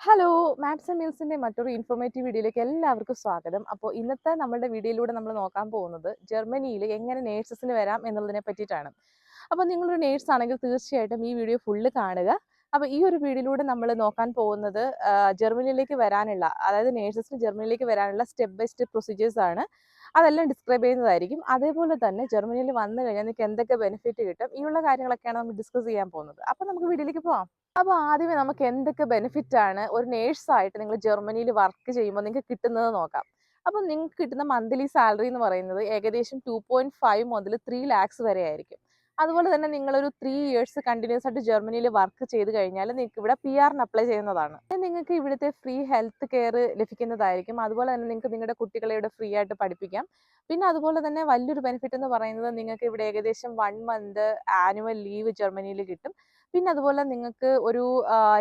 Hello, maths and മീൽസിന്റെ മറ്റൊരു informative വീഡിയോയിലേക്ക് എല്ലാവർക്കും സ്വാഗതം. അപ്പോൾ ഇന്നത്തെ നമ്മുടെ വീഡിയോയിലൂടെ നമ്മൾ നോക്കാൻ പോകുന്നത് ജർമ്മനിയിൽ എങ്ങനെ നേഴ്സസിന് വരാം എന്നുള്ളതിനെ പറ്റിയിട്ടാണ്. അപ്പോൾ നിങ്ങളൊരു നേഴ്സ് ആണെങ്കിൽ തീർച്ചയായിട്ടും ഈ വീഡിയോ ഫുള്ള് കാണുക. അപ്പോൾ ഈ ഒരു വീഡിയോയിലൂടെ നമ്മൾ നോക്കാൻ പോകുന്നത് ജർമ്മനിയിലേക്ക് വരാനുള്ള, അതായത് നേഴ്സസിന് ജർമ്മനിയിലേക്ക് വരാനുള്ള സ്റ്റെപ്പ് ബൈ സ്റ്റെപ്പ് പ്രൊസീജിയേഴ്സ് ആണ്. അതെല്ലാം ഡിസ്ക്രൈബ് ചെയ്യുന്നതായിരിക്കും. അതേപോലെ തന്നെ ജർമ്മനിയിൽ വന്നു കഴിഞ്ഞാൽ നിങ്ങൾക്ക് എന്തൊക്കെ ബെനിഫിറ്റ് കിട്ടും, ഈ കാര്യങ്ങളൊക്കെയാണ് നമ്മൾ ഡിസ്കസ് ചെയ്യാൻ പോകുന്നത്. അപ്പോൾ നമുക്ക് വീഡിയോയിലേക്ക് പോകാം. അപ്പോൾ ആദ്യമേ നമുക്ക് എന്തൊക്കെ ബെനിഫിറ്റ് ആണ് ഒരു നേഴ്സായിട്ട് നിങ്ങൾ ജർമ്മനിയിൽ വർക്ക് ചെയ്യുമ്പോൾ നിങ്ങൾക്ക് കിട്ടുന്നത് നോക്കാം. അപ്പോൾ നിങ്ങൾക്ക് കിട്ടുന്ന മന്ത്ലി സാലറി എന്ന് പറയുന്നത് ഏകദേശം 2.5 മുതൽ 3 ലാക്സ് വരെ ആയിരിക്കും. അതുപോലെ തന്നെ നിങ്ങളൊരു 3 ഇയേഴ്സ് കണ്ടിന്യൂസ് ആയിട്ട് ജർമ്മനിയിൽ വർക്ക് ചെയ്ത് കഴിഞ്ഞാൽ നിങ്ങൾക്ക് ഇവിടെ PR-ന് അപ്ലൈ ചെയ്യുന്നതാണ്. നിങ്ങൾക്ക് ഇവിടുത്തെ ഫ്രീ ഹെൽത്ത് കെയർ ലഭിക്കുന്നതായിരിക്കും. അതുപോലെ തന്നെ നിങ്ങൾക്ക് നിങ്ങളുടെ കുട്ടികളെ ഇവിടെ ഫ്രീ ആയിട്ട് പഠിപ്പിക്കാം. പിന്നെ അതുപോലെ തന്നെ വലിയൊരു ബെനിഫിറ്റ് എന്ന് പറയുന്നത് നിങ്ങൾക്ക് ഇവിടെ ഏകദേശം 1 മന്ത് ആനുവൽ ലീവ് ജർമ്മനിയിൽ കിട്ടും. പിന്നെ അതുപോലെ നിങ്ങൾക്ക് ഒരു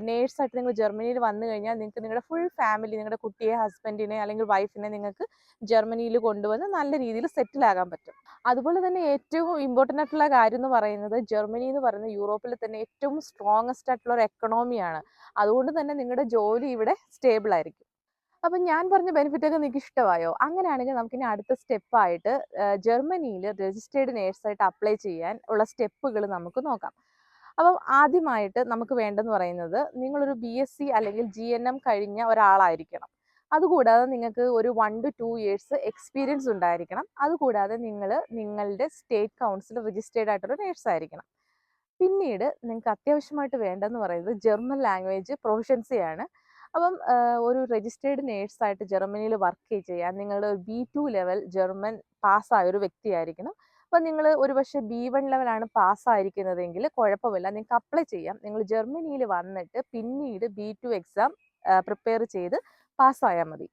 നേഴ്സായിട്ട് നിങ്ങൾ ജർമ്മനിയിൽ വന്നു കഴിഞ്ഞാൽ നിങ്ങൾക്ക് നിങ്ങളുടെ ഫുൾ ഫാമിലി, നിങ്ങളുടെ കുട്ടിയെ, ഹസ്ബൻഡിനെ അല്ലെങ്കിൽ വൈഫിനെ നിങ്ങൾക്ക് ജർമ്മനിയിൽ കൊണ്ടുവന്ന് നല്ല രീതിയിൽ സെറ്റിൽ ആകാൻ പറ്റും. അതുപോലെ തന്നെ ഏറ്റവും ഇമ്പോർട്ടൻ്റ് ആയിട്ടുള്ള കാര്യം എന്ന് പറയുന്നത് ജർമ്മനി എന്ന് പറയുന്നത് യൂറോപ്പിൽ തന്നെ ഏറ്റവും സ്ട്രോങ്ങസ്റ്റ് ആയിട്ടുള്ള ഒരു എക്കണോമിയാണ്. അതുകൊണ്ട് തന്നെ നിങ്ങളുടെ ജോലി ഇവിടെ സ്റ്റേബിൾ ആയിരിക്കും. അപ്പം ഞാൻ പറഞ്ഞ ബെനിഫിറ്റ് ഒക്കെ നിങ്ങൾക്ക് ഇഷ്ടമായോ? അങ്ങനെയാണെങ്കിൽ നമുക്കിനി അടുത്ത സ്റ്റെപ്പായിട്ട് ജർമ്മനിയിൽ രജിസ്റ്റേർഡ് നേഴ്സായിട്ട് അപ്ലൈ ചെയ്യാൻ ഉള്ള സ്റ്റെപ്പുകൾ നമുക്ക് നോക്കാം. അപ്പം ആദ്യമായിട്ട് നമുക്ക് വേണ്ടെന്ന് പറയുന്നത് നിങ്ങളൊരു BSc അല്ലെങ്കിൽ GNM കഴിഞ്ഞ ഒരാളായിരിക്കണം. അതുകൂടാതെ നിങ്ങൾക്ക് ഒരു 1 to 2 ഇയേഴ്സ് എക്സ്പീരിയൻസ് ഉണ്ടായിരിക്കണം. അതുകൂടാതെ നിങ്ങളുടെ സ്റ്റേറ്റ് കൗൺസിൽ രജിസ്റ്റേർഡ് ആയിട്ടൊരു നേഴ്സായിരിക്കണം. പിന്നീട് നിങ്ങൾക്ക് അത്യാവശ്യമായിട്ട് വേണ്ടതെന്ന് പറയുന്നത് ജർമ്മൻ ലാംഗ്വേജ് പ്രൊഫഷൻസിയാണ്. അപ്പം ഒരു രജിസ്റ്റേർഡ് നേഴ്സായിട്ട് ജർമ്മനിയിൽ വർക്ക് ചെയ്യാൻ നിങ്ങളുടെ B2 ലെവൽ ജർമ്മൻ പാസ്സായ ഒരു വ്യക്തിയായിരിക്കണം. അപ്പം നിങ്ങൾ ഒരുപക്ഷെ B1 ലെവലാണ് പാസ്സായിരിക്കുന്നതെങ്കിൽ കുഴപ്പമില്ല, നിങ്ങൾക്ക് അപ്ലൈ ചെയ്യാം. നിങ്ങൾ ജർമ്മനിയിൽ വന്നിട്ട് പിന്നീട് B2 എക്സാം പ്രിപ്പയർ ചെയ്ത് പാസ്സായാൽ മതി.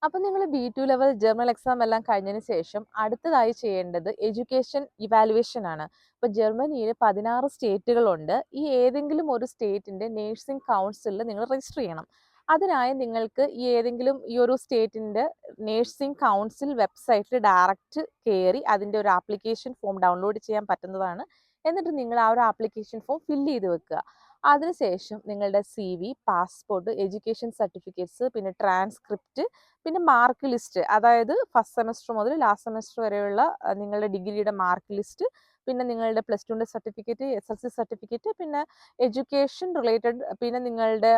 അപ്പം നിങ്ങൾ B2 ലെവൽ ജർമ്മൻ എക്സാം എല്ലാം കഴിഞ്ഞതിന് ശേഷം അടുത്തതായി ചെയ്യേണ്ടത് എഡ്യൂക്കേഷൻ ഇവാലുവേഷൻ ആണ്. ഇപ്പം ജർമ്മനിയിൽ 16 സ്റ്റേറ്റുകളുണ്ട്. ഈ ഏതെങ്കിലും ഒരു സ്റ്റേറ്റിൻ്റെ നേഴ്സിംഗ് കൗൺസിലിൽ നിങ്ങൾ രജിസ്റ്റർ ചെയ്യണം. അതിനായി നിങ്ങൾക്ക് ഈ ഒരു സ്റ്റേറ്റിൻ്റെ നേഴ്സിംഗ് കൗൺസിൽ വെബ്സൈറ്റിൽ ഡയറക്റ്റ് കയറി അതിൻ്റെ ഒരു ആപ്ലിക്കേഷൻ ഫോം ഡൗൺലോഡ് ചെയ്യാൻ പറ്റുന്നതാണ്. എന്നിട്ട് നിങ്ങൾ ആ ഒരു ആപ്ലിക്കേഷൻ ഫോം ഫില്ല് ചെയ്ത് വെക്കുക. അതിനുശേഷം നിങ്ങളുടെ CV, പാസ്പോർട്ട്, എഡ്യൂക്കേഷൻ സർട്ടിഫിക്കറ്റ്സ്, പിന്നെ ട്രാൻസ്ക്രിപ്റ്റ്, പിന്നെ മാർക്ക് ലിസ്റ്റ്, അതായത് ഫസ്റ്റ് സെമസ്റ്റർ മുതൽ ലാസ്റ്റ് സെമസ്റ്റർ വരെയുള്ള നിങ്ങളുടെ ഡിഗ്രിയുടെ മാർക്ക് ലിസ്റ്റ്, പിന്നെ നിങ്ങളുടെ +2ൻ്റെ സർട്ടിഫിക്കറ്റ്, SSLC സർട്ടിഫിക്കറ്റ്, പിന്നെ എഡ്യൂക്കേഷൻ റിലേറ്റഡ്, പിന്നെ നിങ്ങളുടെ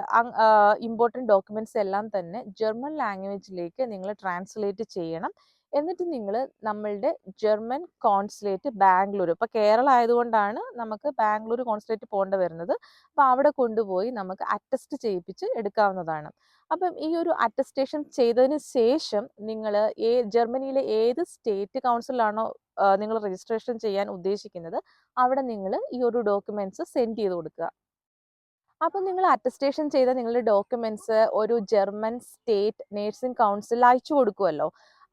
ഇമ്പോർട്ടൻറ്റ് ഡോക്യുമെൻറ്റ്സ് എല്ലാം തന്നെ ജർമ്മൻ ലാംഗ്വേജിലേക്ക് നിങ്ങൾ ട്രാൻസ്ലേറ്റ് ചെയ്യണം. എന്നിട്ട് നിങ്ങൾ നമ്മളുടെ ജർമ്മൻ കോൺസുലേറ്റ് ബാംഗ്ലൂർ, ഇപ്പോൾ കേരള ആയതുകൊണ്ടാണ് നമുക്ക് ബാംഗ്ലൂർ കോൺസുലേറ്റ് പോകേണ്ടി വരുന്നത്. അപ്പോൾ അവിടെ കൊണ്ടുപോയി നമുക്ക് അറ്റസ്റ്റ് ചെയ്യിപ്പിച്ച് എടുക്കാവുന്നതാണ്. അപ്പം ഈ ഒരു അറ്റസ്റ്റേഷൻ ചെയ്തതിന് ശേഷം നിങ്ങൾ ജർമ്മനിയിലെ ഏത് സ്റ്റേറ്റ് കൗൺസിലാണോ നിങ്ങൾ രജിസ്ട്രേഷൻ ചെയ്യാൻ ഉദ്ദേശിക്കുന്നത് അവിടെ നിങ്ങൾ ഈ ഒരു ഡോക്യുമെന്റ്സ് സെൻഡ് ചെയ്ത് കൊടുക്കുക. അപ്പം നിങ്ങൾ അറ്റസ്റ്റേഷൻ ചെയ്ത നിങ്ങളുടെ ഡോക്യുമെന്റ്സ് ഒരു ജർമ്മൻ സ്റ്റേറ്റ് നേഴ്സിംഗ് കൗൺസിൽ അയച്ചു കൊടുക്കുമല്ലോ.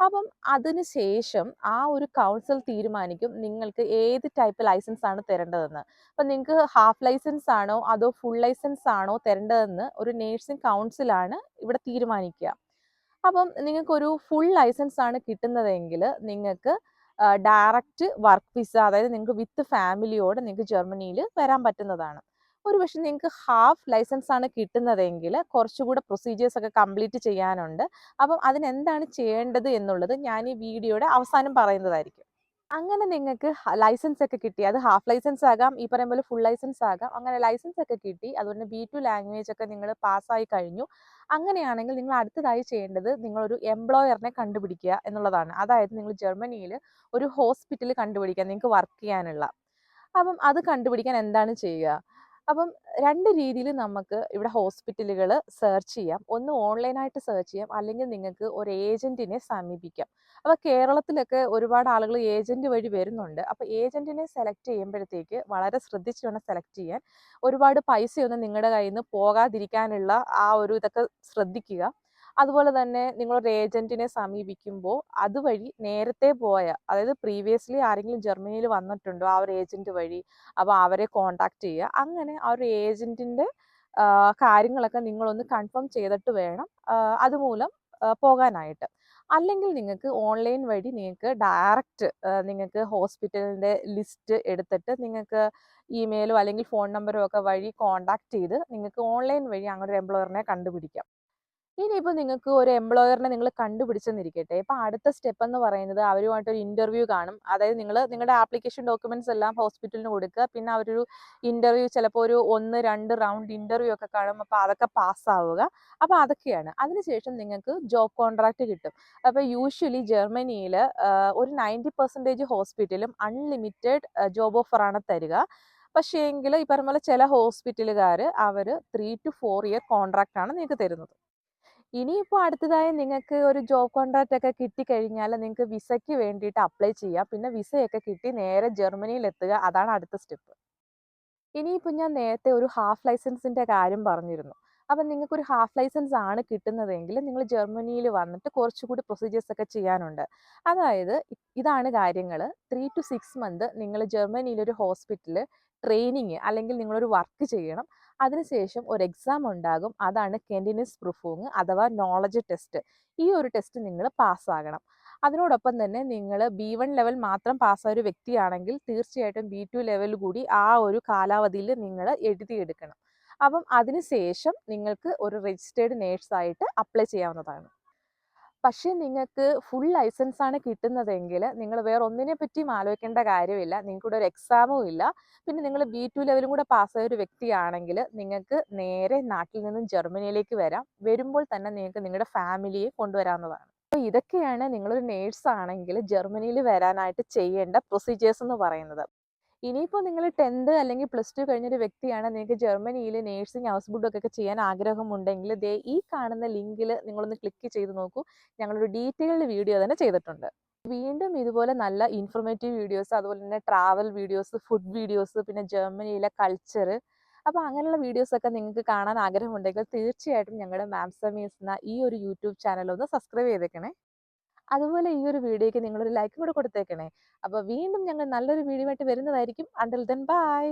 അപ്പം അതിന് ശേഷം ആ ഒരു കൗൺസിൽ തീരുമാനിക്കും നിങ്ങൾക്ക് ഏത് ടൈപ്പ് ലൈസൻസ് ആണ് തരേണ്ടതെന്ന്. അപ്പം നിങ്ങൾക്ക് ഹാഫ് ലൈസൻസ് ആണോ അതോ ഫുൾ ലൈസൻസ് ആണോ തരേണ്ടതെന്ന് ഒരു നേഴ്സിംഗ് കൗൺസിലാണ് ഇവിടെ തീരുമാനിക്കുക. അപ്പം നിങ്ങൾക്കൊരു ഫുൾ ലൈസൻസ് ആണ് കിട്ടുന്നതെങ്കിൽ നിങ്ങൾക്ക് ഡയറക്റ്റ് വർക്ക് വിസ, അതായത് നിങ്ങൾക്ക് വിത്ത് ഫാമിലിയോടെ നിങ്ങൾക്ക് ജർമ്മനിയിൽ വരാൻ പറ്റുന്നതാണ്. ഒരുപക്ഷെ നിങ്ങൾക്ക് ഹാഫ് ലൈസൻസ് ആണ് കിട്ടുന്നതെങ്കിൽ കുറച്ചുകൂടെ പ്രൊസീജിയേഴ്സ് ഒക്കെ കംപ്ലീറ്റ് ചെയ്യാനുണ്ട്. അപ്പം അതിനെന്താണ് ചെയ്യേണ്ടത് എന്നുള്ളത് ഞാൻ ഈ വീഡിയോയുടെ അവസാനം പറയുന്നതായിരിക്കും. അങ്ങനെ നിങ്ങൾക്ക് ലൈസൻസ് ഒക്കെ കിട്ടി, അത് ഹാഫ് ലൈസൻസ് ആകാം, ഈ പറയുന്ന പോലെ ഫുൾ ലൈസൻസ് ആകാം. അങ്ങനെ ലൈസൻസ് ഒക്കെ കിട്ടി, അതുകൊണ്ട് B2 ലാംഗ്വേജ് ഒക്കെ നിങ്ങൾ പാസ്സായി കഴിഞ്ഞു. അങ്ങനെയാണെങ്കിൽ നിങ്ങൾ അടുത്തതായി ചെയ്യേണ്ടത് നിങ്ങളൊരു എംപ്ലോയറിനെ കണ്ടുപിടിക്കുക എന്നുള്ളതാണ്. അതായത് നിങ്ങൾ ജർമ്മനിയിൽ ഒരു ഹോസ്പിറ്റൽ കണ്ടുപിടിക്കുക നിങ്ങൾക്ക് വർക്ക് ചെയ്യാനുള്ള. അപ്പം അത് കണ്ടുപിടിക്കാൻ എന്താണ് ചെയ്യുക? അപ്പം 2 രീതിയിൽ നമുക്ക് ഇവിടെ ഹോസ്പിറ്റലുകൾ സെർച്ച് ചെയ്യാം. ഒന്ന് ഓൺലൈനായിട്ട് സെർച്ച് ചെയ്യാം, അല്ലെങ്കിൽ നിങ്ങൾക്ക് ഒരു ഏജന്റിനെ സമീപിക്കാം. അപ്പോൾ കേരളത്തിലൊക്കെ ഒരുപാട് ആളുകൾ ഏജന്റ് വഴി വരുന്നുണ്ട്. അപ്പോൾ ഏജന്റിനെ സെലക്ട് ചെയ്യുമ്പോഴത്തേക്ക് വളരെ ശ്രദ്ധിച്ച് വേണം സെലക്ട് ചെയ്യാൻ. ഒരുപാട് പൈസയൊന്നും നിങ്ങളുടെ കയ്യിൽ നിന്ന് പോകാതിരിക്കാനുള്ള ആ ഒരു ഇതൊക്കെ ശ്രദ്ധിക്കുക. അതുപോലെ തന്നെ നിങ്ങളൊരു ഏജന്റിനെ സമീപിക്കുമ്പോൾ അതുവഴി നേരത്തെ പോയ, അതായത് പ്രീവിയസ്ലി ആരെങ്കിലും ജർമ്മനിയിൽ വന്നിട്ടുണ്ടോ ആ ഒരു ഏജന്റ് വഴി, അപ്പോൾ അവരെ കോൺടാക്ട് ചെയ്യുക. അങ്ങനെ ആ ഒരു ഏജന്റിന്റെ കാര്യങ്ങളൊക്കെ നിങ്ങളൊന്ന് കൺഫേം ചെയ്തിട്ട് വേണം അതുമൂലം പോകാനായിട്ട്. അല്ലെങ്കിൽ നിങ്ങൾക്ക് ഓൺലൈൻ വഴി നിങ്ങൾക്ക് ഡയറക്റ്റ് നിങ്ങൾക്ക് ഹോസ്പിറ്റലിൻ്റെ ലിസ്റ്റ് എടുത്തിട്ട് നിങ്ങൾക്ക് ഇമെയിലോ അല്ലെങ്കിൽ ഫോൺ നമ്പറോ ഒക്കെ വഴി കോൺടാക്ട് ചെയ്ത് നിങ്ങൾക്ക് ഓൺലൈൻ വഴി അങ്ങനെ ഒരു എംപ്ലോയറിനെ കണ്ടുപിടിക്കാം. ഇനിയിപ്പോൾ നിങ്ങൾക്ക് ഒരു എംപ്ലോയറിനെ നിങ്ങൾ കണ്ടുപിടിച്ചെന്നിരിക്കട്ടെ. ഇപ്പം അടുത്ത സ്റ്റെപ്പ് എന്ന് പറയുന്നത് അവരുമായിട്ടൊരു ഇൻ്റർവ്യൂ കാണും. അതായത് നിങ്ങളുടെ ആപ്ലിക്കേഷൻ ഡോക്യുമെന്റ്സ് എല്ലാം ഹോസ്പിറ്റലിന് കൊടുക്കുക. പിന്നെ അവരൊരു ഇൻ്റർവ്യൂ ചിലപ്പോൾ ഒരു 1, 2 റൗണ്ട് ഇൻ്റർവ്യൂ ഒക്കെ കാണും. അപ്പോൾ അതൊക്കെ പാസ്സാവുക. അപ്പോൾ അതൊക്കെയാണ്. അതിനുശേഷം നിങ്ങൾക്ക് ജോബ് കോൺട്രാക്റ്റ് കിട്ടും. അപ്പോൾ യൂഷ്വലി ജർമ്മനിയിൽ ഒരു 90% ഹോസ്പിറ്റലും അൺലിമിറ്റഡ് ജോബ് ഓഫറാണ് തരിക. പക്ഷേ എങ്കിൽ ഈ പറഞ്ഞ പോലെ ചില ഹോസ്പിറ്റലുകാർ അവർ 3 to 4 ഇയർ കോൺട്രാക്റ്റ് ആണ് നിങ്ങൾക്ക് തരുന്നത്. ഇനിയിപ്പോൾ അടുത്തതായി നിങ്ങൾക്ക് ഒരു ജോബ് കോൺട്രാക്റ്റ് ഒക്കെ കിട്ടിക്കഴിഞ്ഞാൽ നിങ്ങൾക്ക് വിസയ്ക്ക് വേണ്ടിയിട്ട് അപ്ലൈ ചെയ്യാം. പിന്നെ വിസയൊക്കെ കിട്ടി നേരെ ജർമ്മനിയിൽ എത്തുക. അതാണ് അടുത്ത സ്റ്റെപ്പ്. ഇനിയിപ്പോൾ ഞാൻ നേരത്തെ ഒരു ഹാഫ് ലൈസൻസിന്റെ കാര്യം പറഞ്ഞിരുന്നു. അപ്പം നിങ്ങൾക്കൊരു ഹാഫ് ലൈസൻസ് ആണ് കിട്ടുന്നതെങ്കിൽ നിങ്ങൾ ജർമ്മനിയിൽ വന്നിട്ട് കുറച്ചുകൂടി പ്രൊസീജിയേഴ്സ് ഒക്കെ ചെയ്യാനുണ്ട്. അതായത് ഇതാണ് കാര്യങ്ങൾ. 3 to 6 മന്ത് നിങ്ങൾ ജർമ്മനിയിൽ ഒരു ഹോസ്പിറ്റലിൽ ട്രെയിനിങ് അല്ലെങ്കിൽ നിങ്ങളൊരു വർക്ക് ചെയ്യണം. അതിനുശേഷം ഒരു എക്സാം ഉണ്ടാകും. അതാണ് കെൻഡിനിസ് പ്രൂഫിംഗ് അഥവാ നോളജ് ടെസ്റ്റ്. ഈ ഒരു ടെസ്റ്റ് നിങ്ങൾ പാസ്സാകണം. അതിനോടൊപ്പം തന്നെ നിങ്ങൾ B1 ലെവൽ മാത്രം പാസ്സായ ഒരു വ്യക്തിയാണെങ്കിൽ തീർച്ചയായിട്ടും B2 ലെവൽ കൂടി ആ ഒരു കാലാവധിയിൽ നിങ്ങൾ എഴുതിയെടുക്കണം. അപ്പം അതിനുശേഷം നിങ്ങൾക്ക് ഒരു രജിസ്റ്റേർഡ് നേഴ്സായിട്ട് അപ്ലൈ ചെയ്യാവുന്നതാണ്. പക്ഷേ നിങ്ങൾക്ക് ഫുൾ ലൈസൻസ് ആണ് കിട്ടുന്നതെങ്കിൽ നിങ്ങൾ വേറെ ഒന്നിനെ പറ്റിയും ആലോചിക്കേണ്ട കാര്യമില്ല. നിങ്ങൾക്കിവിടെ ഒരു എക്സാമും ഇല്ല. പിന്നെ നിങ്ങൾ B2 ലെവലും കൂടെ പാസ്സായ ഒരു വ്യക്തിയാണെങ്കിൽ നിങ്ങൾക്ക് നേരെ നാട്ടിൽ നിന്നും ജർമ്മനിയിലേക്ക് വരാം. വരുമ്പോൾ തന്നെ നിങ്ങൾക്ക് നിങ്ങളുടെ ഫാമിലിയെ കൊണ്ടുവരാവുന്നതാണ്. അപ്പോൾ ഇതൊക്കെയാണ് നിങ്ങളൊരു നേഴ്സ് ആണെങ്കിൽ ജർമ്മനിയിൽ വരാനായിട്ട് ചെയ്യേണ്ട പ്രൊസീജിയേഴ്സ് എന്ന് പറയുന്നത്. ഇനിയിപ്പോൾ നിങ്ങൾ 10th അല്ലെങ്കിൽ +2 കഴിഞ്ഞൊരു വ്യക്തിയാണ്, നിങ്ങൾക്ക് ജർമ്മനിയിൽ നേഴ്സിംഗ് ഹൗസ് ബിൽഡൊക്കെ ചെയ്യാൻ ആഗ്രഹമുണ്ടെങ്കിൽ ദേ ഈ കാണുന്ന ലിങ്കിൽ നിങ്ങളൊന്ന് ക്ലിക്ക് ചെയ്ത് നോക്കൂ. ഞങ്ങളൊരു ഡീറ്റെയിൽഡ് വീഡിയോ തന്നെ ചെയ്തിട്ടുണ്ട്. വീണ്ടും ഇതുപോലെ നല്ല ഇൻഫോർമേറ്റീവ് വീഡിയോസ്, അതുപോലെ തന്നെ ട്രാവൽ വീഡിയോസ്, ഫുഡ് വീഡിയോസ്, പിന്നെ ജർമ്മനിയിലെ കൾച്ചർ, അപ്പോൾ അങ്ങനെയുള്ള വീഡിയോസൊക്കെ നിങ്ങൾക്ക് കാണാൻ ആഗ്രഹമുണ്ടെങ്കിൽ തീർച്ചയായിട്ടും ഞങ്ങളുടെ മാംസമീസ് എന്ന ഈ ഒരു യൂട്യൂബ് ചാനൽ ഒന്ന് സബ്സ്ക്രൈബ് ചെയ്തേക്കണേ. അതുപോലെ ഈ ഒരു വീഡിയോയ്ക്ക് നിങ്ങളൊരു ലൈക്കും കൂടെ കൊടുത്തേക്കണേ. അപ്പോൾ വീണ്ടും ഞങ്ങൾ നല്ലൊരു വീഡിയോ ആയിട്ട് വരുന്നതായിരിക്കും. Until then bye.